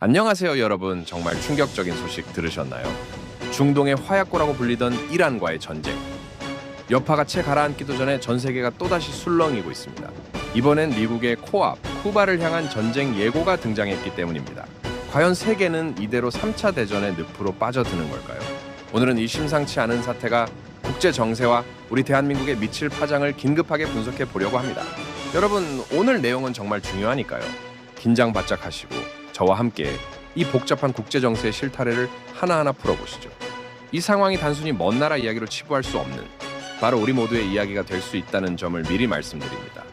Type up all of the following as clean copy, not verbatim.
안녕하세요 여러분. 정말 충격적인 소식 들으셨나요? 중동의 화약고라고 불리던 이란과의 전쟁. 여파가 채 가라앉기도 전에 전 세계가 또다시 술렁이고 있습니다. 이번엔 미국의 코앞, 쿠바를 향한 전쟁 예고가 등장했기 때문입니다. 과연 세계는 이대로 3차 대전의 늪으로 빠져드는 걸까요? 오늘은 이 심상치 않은 사태가 국제 정세와 우리 대한민국에 미칠 파장을 긴급하게 분석해 보려고 합니다. 여러분, 오늘 내용은 정말 중요하니까요. 긴장 바짝 하시고 저와 함께 이 복잡한 국제 정세의 실타래를 하나하나 풀어보시죠. 이 상황이 단순히 먼 나라 이야기로 치부할 수 없는 바로 우리 모두의 이야기가 될 수 있다는 점을 미리 말씀드립니다.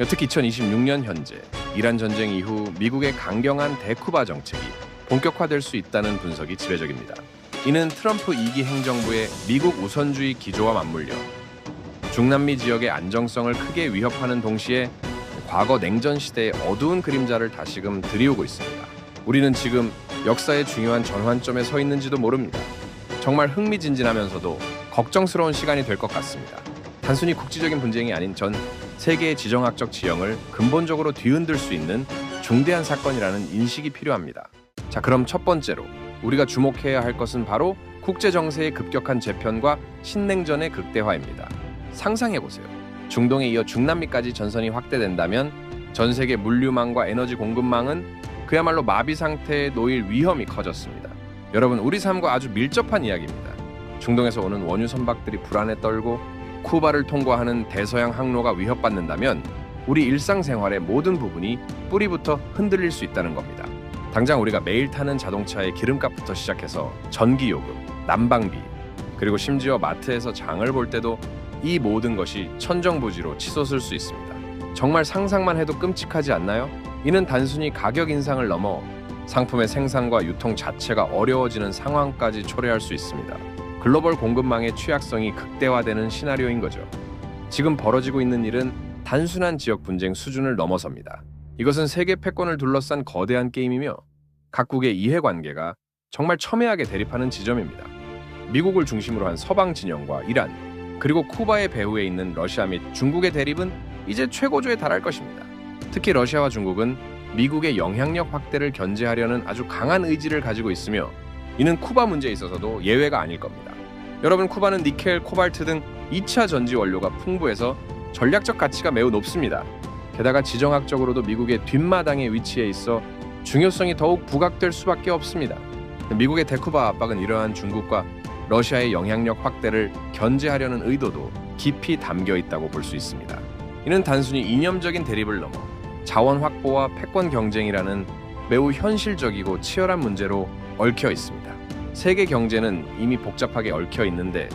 특히 2026년 현재 이란 전쟁 이후 미국의 강경한 대쿠바 정책이 본격화될 수 있다는 분석이 지배적입니다. 이는 트럼프 2기 행정부의 미국 우선주의 기조와 맞물려 중남미 지역의 안정성을 크게 위협하는 동시에 과거 냉전 시대의 어두운 그림자를 다시금 들이우고 있습니다. 우리는 지금 역사의 중요한 전환점에 서 있는지도 모릅니다. 정말 흥미진진하면서도 걱정스러운 시간이 될 것 같습니다. 단순히 국지적인 분쟁이 아닌 전 세계의 지정학적 지형을 근본적으로 뒤흔들 수 있는 중대한 사건이라는 인식이 필요합니다. 자, 그럼 첫 번째로 우리가 주목해야 할 것은 바로 국제 정세의 급격한 재편과 신냉전의 극대화입니다. 상상해보세요. 중동에 이어 중남미까지 전선이 확대된다면 전 세계 물류망과 에너지 공급망은 그야말로 마비 상태에 놓일 위험이 커졌습니다. 여러분, 우리 삶과 아주 밀접한 이야기입니다. 중동에서 오는 원유 선박들이 불안에 떨고 쿠바를 통과하는 대서양 항로가 위협받는다면 우리 일상생활의 모든 부분이 뿌리부터 흔들릴 수 있다는 겁니다. 당장 우리가 매일 타는 자동차의 기름값부터 시작해서 전기요금, 난방비, 그리고 심지어 마트에서 장을 볼 때도 이 모든 것이 천정부지로 치솟을 수 있습니다. 정말 상상만 해도 끔찍하지 않나요? 이는 단순히 가격 인상을 넘어 상품의 생산과 유통 자체가 어려워지는 상황까지 초래할 수 있습니다. 글로벌 공급망의 취약성이 극대화되는 시나리오인 거죠. 지금 벌어지고 있는 일은 단순한 지역 분쟁 수준을 넘어섭니다. 이것은 세계 패권을 둘러싼 거대한 게임이며 각국의 이해관계가 정말 첨예하게 대립하는 지점입니다. 미국을 중심으로 한 서방 진영과 이란, 그리고 쿠바의 배후에 있는 러시아 및 중국의 대립은 이제 최고조에 달할 것입니다. 특히 러시아와 중국은 미국의 영향력 확대를 견제하려는 아주 강한 의지를 가지고 있으며 이는 쿠바 문제에 있어서도 예외가 아닐 겁니다. 여러분, 쿠바는 니켈, 코발트 등 2차 전지 원료가 풍부해서 전략적 가치가 매우 높습니다. 게다가 지정학적으로도 미국의 뒷마당에 위치해 있어 중요성이 더욱 부각될 수밖에 없습니다. 미국의 대쿠바 압박은 이러한 중국과 러시아의 영향력 확대를 견제하려는 의도도 깊이 담겨 있다고 볼 수 있습니다. 이는 단순히 이념적인 대립을 넘어 자원 확보와 패권 경쟁이라는 매우 현실적이고 치열한 문제로 얽혀 있습니다. 세계 경제는 이미 복잡하게 얽혀 있는데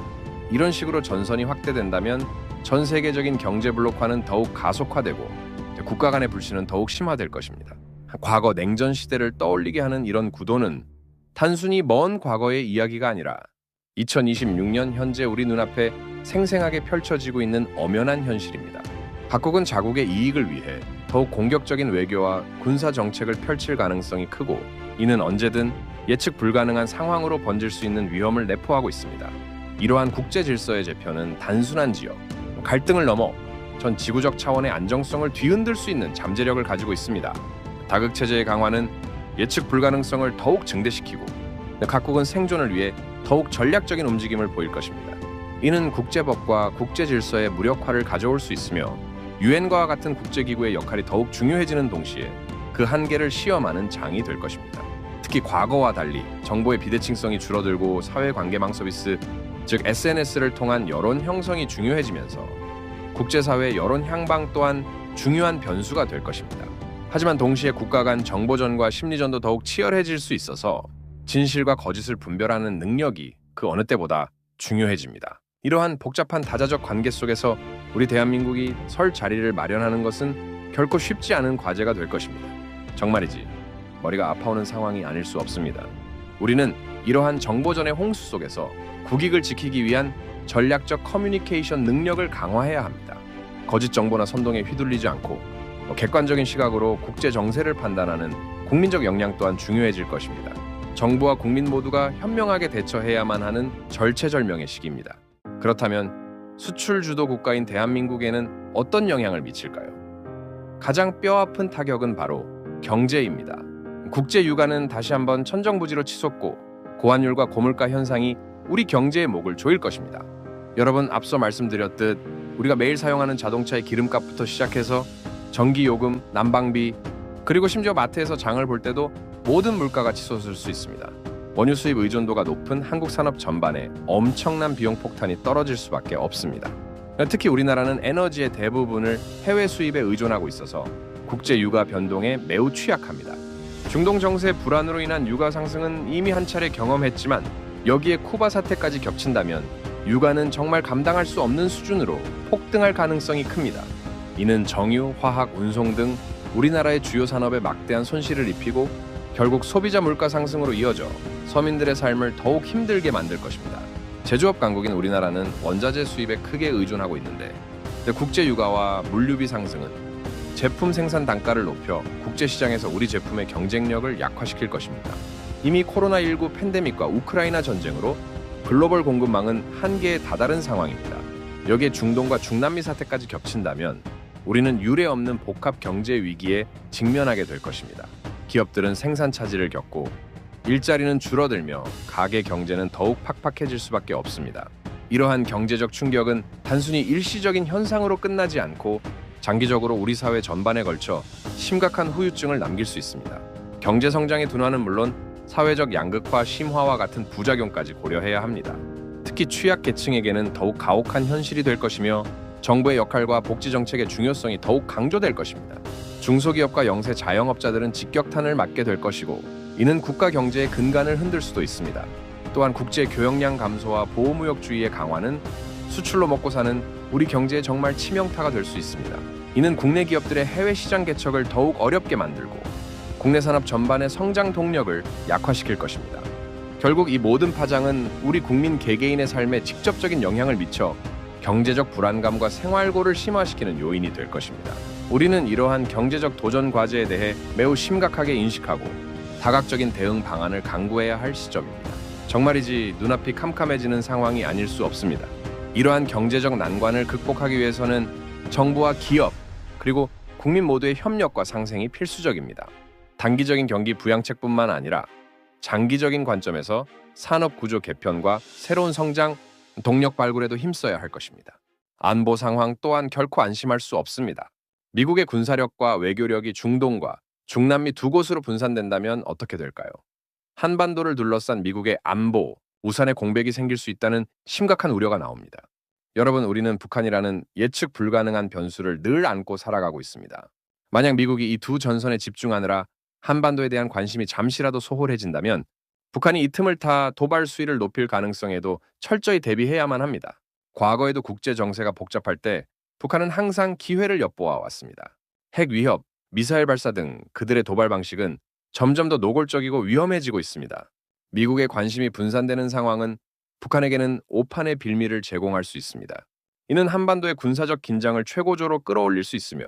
이런 식으로 전선이 확대된다면 전 세계적인 경제 블록화는 더욱 가속화되고 국가 간의 불신은 더욱 심화될 것입니다. 과거 냉전 시대를 떠올리게 하는 이런 구도는 단순히 먼 과거의 이야기가 아니라 2026년 현재 우리 눈앞에 생생하게 펼쳐지고 있는 엄연한 현실입니다. 각국은 자국의 이익을 위해 더욱 공격적인 외교와 군사 정책을 펼칠 가능성이 크고 이는 언제든 예측 불가능한 상황으로 번질 수 있는 위험을 내포하고 있습니다. 이러한 국제 질서의 재편은 단순한 지역, 갈등을 넘어 전 지구적 차원의 안정성을 뒤흔들 수 있는 잠재력을 가지고 있습니다. 다극체제의 강화는 예측 불가능성을 더욱 증대시키고 각국은 생존을 위해 더욱 전략적인 움직임을 보일 것입니다. 이는 국제법과 국제 질서의 무력화를 가져올 수 있으며 유엔과 같은 국제기구의 역할이 더욱 중요해지는 동시에 그 한계를 시험하는 장이 될 것입니다. 특히 과거와 달리 정보의 비대칭성이 줄어들고 사회관계망 서비스, 즉 SNS를 통한 여론 형성이 중요해지면서 국제사회의 여론 향방 또한 중요한 변수가 될 것입니다. 하지만 동시에 국가 간 정보전과 심리전도 더욱 치열해질 수 있어서 진실과 거짓을 분별하는 능력이 그 어느 때보다 중요해집니다. 이러한 복잡한 다자적 관계 속에서 우리 대한민국이 설 자리를 마련하는 것은 결코 쉽지 않은 과제가 될 것입니다. 정말이지 머리가 아파오는 상황이 아닐 수 없습니다. 우리는 이러한 정보전의 홍수 속에서 국익을 지키기 위한 전략적 커뮤니케이션 능력을 강화해야 합니다. 거짓 정보나 선동에 휘둘리지 않고 객관적인 시각으로 국제 정세를 판단하는 국민적 역량 또한 중요해질 것입니다. 정부와 국민 모두가 현명하게 대처해야만 하는 절체절명의 시기입니다. 그렇다면 수출 주도 국가인 대한민국에는 어떤 영향을 미칠까요? 가장 뼈아픈 타격은 바로 경제입니다. 국제 유가는 다시 한번 천정부지로 치솟고 고환율과 고물가 현상이 우리 경제의 목을 조일 것입니다. 여러분, 앞서 말씀드렸듯 우리가 매일 사용하는 자동차의 기름값부터 시작해서 전기요금, 난방비, 그리고 심지어 마트에서 장을 볼 때도 모든 물가가 치솟을 수 있습니다. 원유 수입 의존도가 높은 한국 산업 전반에 엄청난 비용 폭탄이 떨어질 수밖에 없습니다. 특히 우리나라는 에너지의 대부분을 해외 수입에 의존하고 있어서 국제 유가 변동에 매우 취약합니다. 중동 정세 불안으로 인한 유가 상승은 이미 한 차례 경험했지만 여기에 쿠바 사태까지 겹친다면 유가는 정말 감당할 수 없는 수준으로 폭등할 가능성이 큽니다. 이는 정유, 화학, 운송 등 우리나라의 주요 산업에 막대한 손실을 입히고 결국 소비자 물가 상승으로 이어져 서민들의 삶을 더욱 힘들게 만들 것입니다. 제조업 강국인 우리나라는 원자재 수입에 크게 의존하고 있는데 국제 유가와 물류비 상승은 제품 생산 단가를 높여 국제 시장에서 우리 제품의 경쟁력을 약화시킬 것입니다. 이미 코로나19 팬데믹과 우크라이나 전쟁으로 글로벌 공급망은 한계에 다다른 상황입니다. 여기에 중동과 중남미 사태까지 겹친다면 우리는 유례없는 복합 경제 위기에 직면하게 될 것입니다. 기업들은 생산 차질을 겪고 일자리는 줄어들며 가계 경제는 더욱 팍팍해질 수밖에 없습니다. 이러한 경제적 충격은 단순히 일시적인 현상으로 끝나지 않고 장기적으로 우리 사회 전반에 걸쳐 심각한 후유증을 남길 수 있습니다. 경제 성장의 둔화는 물론 사회적 양극화 심화와 같은 부작용까지 고려해야 합니다. 특히 취약계층에게는 더욱 가혹한 현실이 될 것이며 정부의 역할과 복지 정책의 중요성이 더욱 강조될 것입니다. 중소기업과 영세 자영업자들은 직격탄을 맞게 될 것이고 이는 국가 경제의 근간을 흔들 수도 있습니다. 또한 국제 교역량 감소와 보호무역주의의 강화는 수출로 먹고 사는 우리 경제에 정말 치명타가 될 수 있습니다. 이는 국내 기업들의 해외 시장 개척을 더욱 어렵게 만들고 국내 산업 전반의 성장 동력을 약화시킬 것입니다. 결국 이 모든 파장은 우리 국민 개개인의 삶에 직접적인 영향을 미쳐 경제적 불안감과 생활고를 심화시키는 요인이 될 것입니다. 우리는 이러한 경제적 도전 과제에 대해 매우 심각하게 인식하고 다각적인 대응 방안을 강구해야 할 시점입니다. 정말이지 눈앞이 캄캄해지는 상황이 아닐 수 없습니다. 이러한 경제적 난관을 극복하기 위해서는 정부와 기업, 그리고 국민 모두의 협력과 상생이 필수적입니다. 단기적인 경기 부양책뿐만 아니라 장기적인 관점에서 산업 구조 개편과 새로운 성장, 동력 발굴에도 힘써야 할 것입니다. 안보 상황 또한 결코 안심할 수 없습니다. 미국의 군사력과 외교력이 중동과 중남미 두 곳으로 분산된다면 어떻게 될까요? 한반도를 둘러싼 미국의 안보, 우산의 공백이 생길 수 있다는 심각한 우려가 나옵니다. 여러분, 우리는 북한이라는 예측 불가능한 변수를 늘 안고 살아가고 있습니다. 만약 미국이 이 두 전선에 집중하느라 한반도에 대한 관심이 잠시라도 소홀해진다면 북한이 이 틈을 타 도발 수위를 높일 가능성에도 철저히 대비해야만 합니다. 과거에도 국제 정세가 복잡할 때 북한은 항상 기회를 엿보아 왔습니다. 핵 위협, 미사일 발사 등 그들의 도발 방식은 점점 더 노골적이고 위험해지고 있습니다. 미국의 관심이 분산되는 상황은 북한에게는 오판의 빌미를 제공할 수 있습니다. 이는 한반도의 군사적 긴장을 최고조로 끌어올릴 수 있으며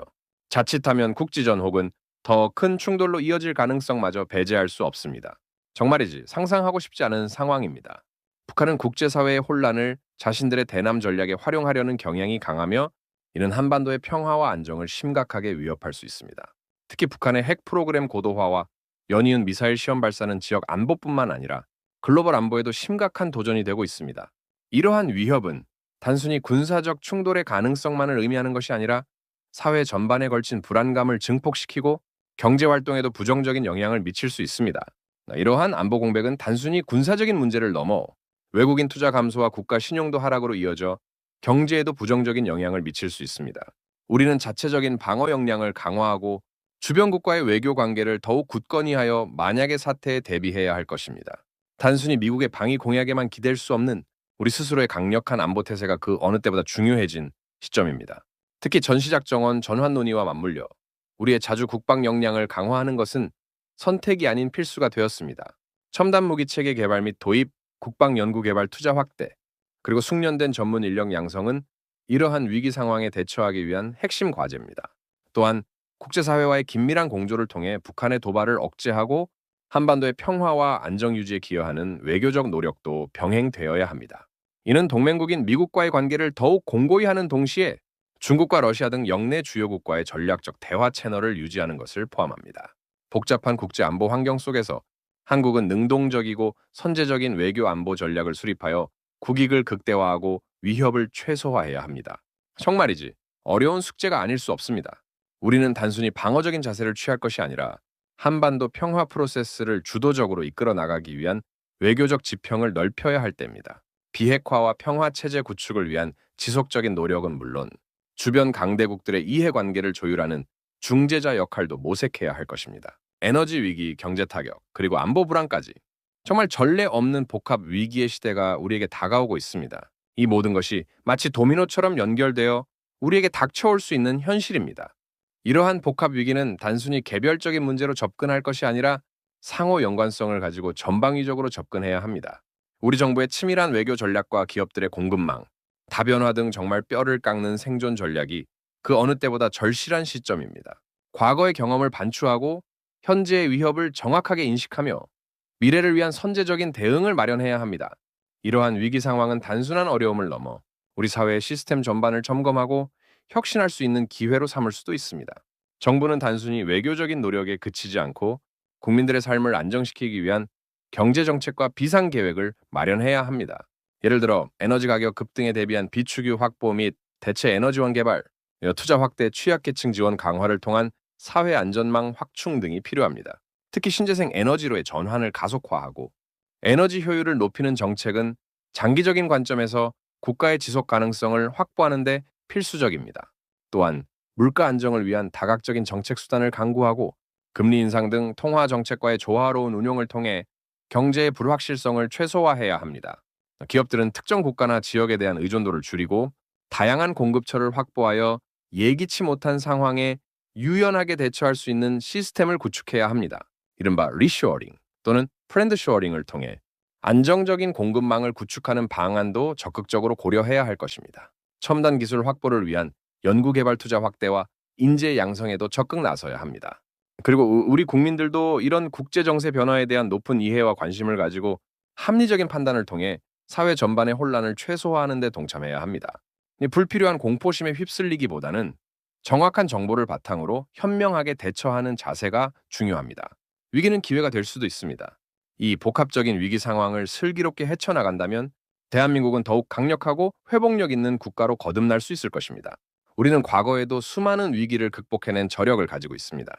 자칫하면 국지전 혹은 더 큰 충돌로 이어질 가능성마저 배제할 수 없습니다. 정말이지 상상하고 싶지 않은 상황입니다. 북한은 국제사회의 혼란을 자신들의 대남 전략에 활용하려는 경향이 강하며 이는 한반도의 평화와 안정을 심각하게 위협할 수 있습니다. 특히 북한의 핵 프로그램 고도화와 연이은 미사일 시험 발사는 지역 안보뿐만 아니라 글로벌 안보에도 심각한 도전이 되고 있습니다. 이러한 위협은 단순히 군사적 충돌의 가능성만을 의미하는 것이 아니라 사회 전반에 걸친 불안감을 증폭시키고 경제 활동에도 부정적인 영향을 미칠 수 있습니다. 이러한 안보 공백은 단순히 군사적인 문제를 넘어 외국인 투자 감소와 국가 신용도 하락으로 이어져 경제에도 부정적인 영향을 미칠 수 있습니다. 우리는 자체적인 방어 역량을 강화하고 주변 국가의 외교 관계를 더욱 굳건히 하여 만약의 사태에 대비해야 할 것입니다. 단순히 미국의 방위 공약에만 기댈 수 없는 우리 스스로의 강력한 안보 태세가 그 어느 때보다 중요해진 시점입니다. 특히 전시작전원 전환 논의와 맞물려 우리의 자주 국방 역량을 강화하는 것은 선택이 아닌 필수가 되었습니다. 첨단 무기 체계 개발 및 도입, 국방 연구 개발 투자 확대, 그리고 숙련된 전문 인력 양성은 이러한 위기 상황에 대처하기 위한 핵심 과제입니다. 또한 국제사회와의 긴밀한 공조를 통해 북한의 도발을 억제하고 한반도의 평화와 안정 유지에 기여하는 외교적 노력도 병행되어야 합니다. 이는 동맹국인 미국과의 관계를 더욱 공고히 하는 동시에 중국과 러시아 등 영내 주요 국가의 전략적 대화 채널을 유지하는 것을 포함합니다. 복잡한 국제 안보 환경 속에서 한국은 능동적이고 선제적인 외교 안보 전략을 수립하여 국익을 극대화하고 위협을 최소화해야 합니다. 정말이지 어려운 숙제가 아닐 수 없습니다. 우리는 단순히 방어적인 자세를 취할 것이 아니라 한반도 평화 프로세스를 주도적으로 이끌어 나가기 위한 외교적 지평을 넓혀야 할 때입니다. 비핵화와 평화 체제 구축을 위한 지속적인 노력은 물론 주변 강대국들의 이해관계를 조율하는 중재자 역할도 모색해야 할 것입니다. 에너지 위기, 경제 타격, 그리고 안보 불안까지 정말 전례 없는 복합 위기의 시대가 우리에게 다가오고 있습니다. 이 모든 것이 마치 도미노처럼 연결되어 우리에게 닥쳐올 수 있는 현실입니다. 이러한 복합 위기는 단순히 개별적인 문제로 접근할 것이 아니라 상호 연관성을 가지고 전방위적으로 접근해야 합니다. 우리 정부의 치밀한 외교 전략과 기업들의 공급망, 다변화 등 정말 뼈를 깎는 생존 전략이 그 어느 때보다 절실한 시점입니다. 과거의 경험을 반추하고 현재의 위협을 정확하게 인식하며 미래를 위한 선제적인 대응을 마련해야 합니다. 이러한 위기 상황은 단순한 어려움을 넘어 우리 사회의 시스템 전반을 점검하고 혁신할 수 있는 기회로 삼을 수도 있습니다. 정부는 단순히 외교적인 노력에 그치지 않고 국민들의 삶을 안정시키기 위한 경제 정책과 비상 계획을 마련해야 합니다. 예를 들어 에너지 가격 급등에 대비한 비축유 확보 및 대체 에너지원 개발, 투자 확대, 취약계층 지원 강화를 통한 사회 안전망 확충 등이 필요합니다. 특히 신재생 에너지로의 전환을 가속화하고 에너지 효율을 높이는 정책은 장기적인 관점에서 국가의 지속 가능성을 확보하는 데 필수적입니다. 또한 물가 안정을 위한 다각적인 정책 수단을 강구하고 금리 인상 등 통화 정책과의 조화로운 운용을 통해 경제의 불확실성을 최소화해야 합니다. 기업들은 특정 국가나 지역에 대한 의존도를 줄이고 다양한 공급처를 확보하여 예기치 못한 상황에 유연하게 대처할 수 있는 시스템을 구축해야 합니다. 이른바 리쇼어링 또는 프렌드쇼어링을 통해 안정적인 공급망을 구축하는 방안도 적극적으로 고려해야 할 것입니다. 첨단 기술 확보를 위한 연구개발 투자 확대와 인재 양성에도 적극 나서야 합니다. 그리고 우리 국민들도 이런 국제 정세 변화에 대한 높은 이해와 관심을 가지고 합리적인 판단을 통해 사회 전반의 혼란을 최소화하는 데 동참해야 합니다. 불필요한 공포심에 휩쓸리기보다는 정확한 정보를 바탕으로 현명하게 대처하는 자세가 중요합니다. 위기는 기회가 될 수도 있습니다. 이 복합적인 위기 상황을 슬기롭게 헤쳐나간다면 대한민국은 더욱 강력하고 회복력 있는 국가로 거듭날 수 있을 것입니다. 우리는 과거에도 수많은 위기를 극복해낸 저력을 가지고 있습니다.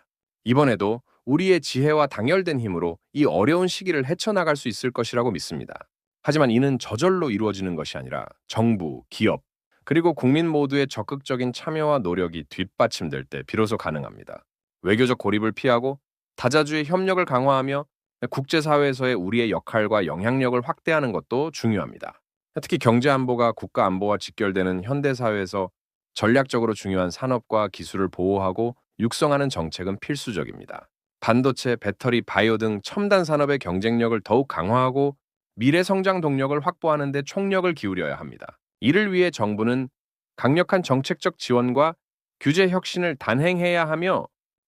이번에도 우리의 지혜와 당열된 힘으로 이 어려운 시기를 헤쳐나갈 수 있을 것이라고 믿습니다. 하지만 이는 저절로 이루어지는 것이 아니라 정부, 기업, 그리고 국민 모두의 적극적인 참여와 노력이 뒷받침될 때 비로소 가능합니다. 외교적 고립을 피하고 다자주의 협력을 강화하며 국제사회에서의 우리의 역할과 영향력을 확대하는 것도 중요합니다. 특히 경제 안보가 국가 안보와 직결되는 현대사회에서 전략적으로 중요한 산업과 기술을 보호하고 육성하는 정책은 필수적입니다. 반도체, 배터리, 바이오 등 첨단 산업의 경쟁력을 더욱 강화하고 미래 성장 동력을 확보하는 데 총력을 기울여야 합니다. 이를 위해 정부는 강력한 정책적 지원과 규제 혁신을 단행해야 하며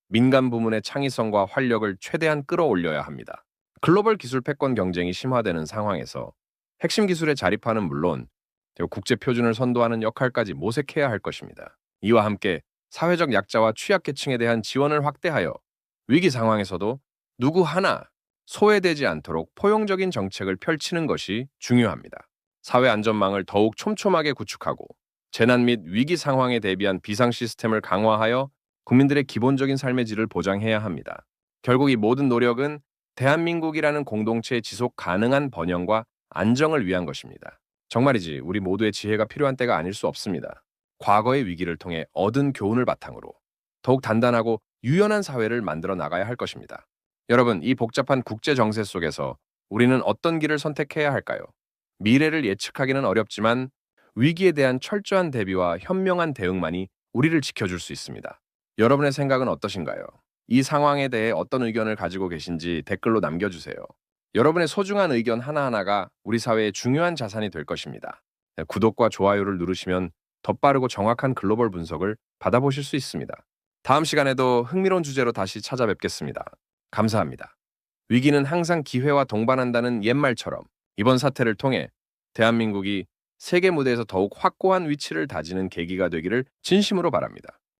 민간 부문의 창의성과 활력을 최대한 끌어올려야 합니다. 글로벌 기술 패권 경쟁이 심화되는 상황에서 핵심 기술에 자립하는 물론 국제 표준을 선도하는 역할까지 모색해야 할 것입니다. 이와 함께 사회적 약자와 취약계층에 대한 지원을 확대하여 위기 상황에서도 누구 하나 소외되지 않도록 포용적인 정책을 펼치는 것이 중요합니다. 사회 안전망을 더욱 촘촘하게 구축하고 재난 및 위기 상황에 대비한 비상 시스템을 강화하여 국민들의 기본적인 삶의 질을 보장해야 합니다. 결국 이 모든 노력은 대한민국이라는 공동체의 지속 가능한 번영과 안정을 위한 것입니다. 정말이지 우리 모두의 지혜가 필요한 때가 아닐 수 없습니다. 과거의 위기를 통해 얻은 교훈을 바탕으로 더욱 단단하고 유연한 사회를 만들어 나가야 할 것입니다. 여러분, 이 복잡한 국제 정세 속에서 우리는 어떤 길을 선택해야 할까요? 미래를 예측하기는 어렵지만 위기에 대한 철저한 대비와 현명한 대응만이 우리를 지켜줄 수 있습니다. 여러분의 생각은 어떠신가요? 이 상황에 대해 어떤 의견을 가지고 계신지 댓글로 남겨주세요. 여러분의 소중한 의견 하나하나가 우리 사회의 중요한 자산이 될 것입니다. 구독과 좋아요를 누르시면 더 빠르고 정확한 글로벌 분석을 받아보실 수 있습니다. 다음 시간에도 흥미로운 주제로 다시 찾아뵙겠습니다. 감사합니다. 위기는 항상 기회와 동반한다는 옛말처럼 이번 사태를 통해 대한민국이 세계 무대에서 더욱 확고한 위치를 다지는 계기가 되기를 진심으로 바랍니다.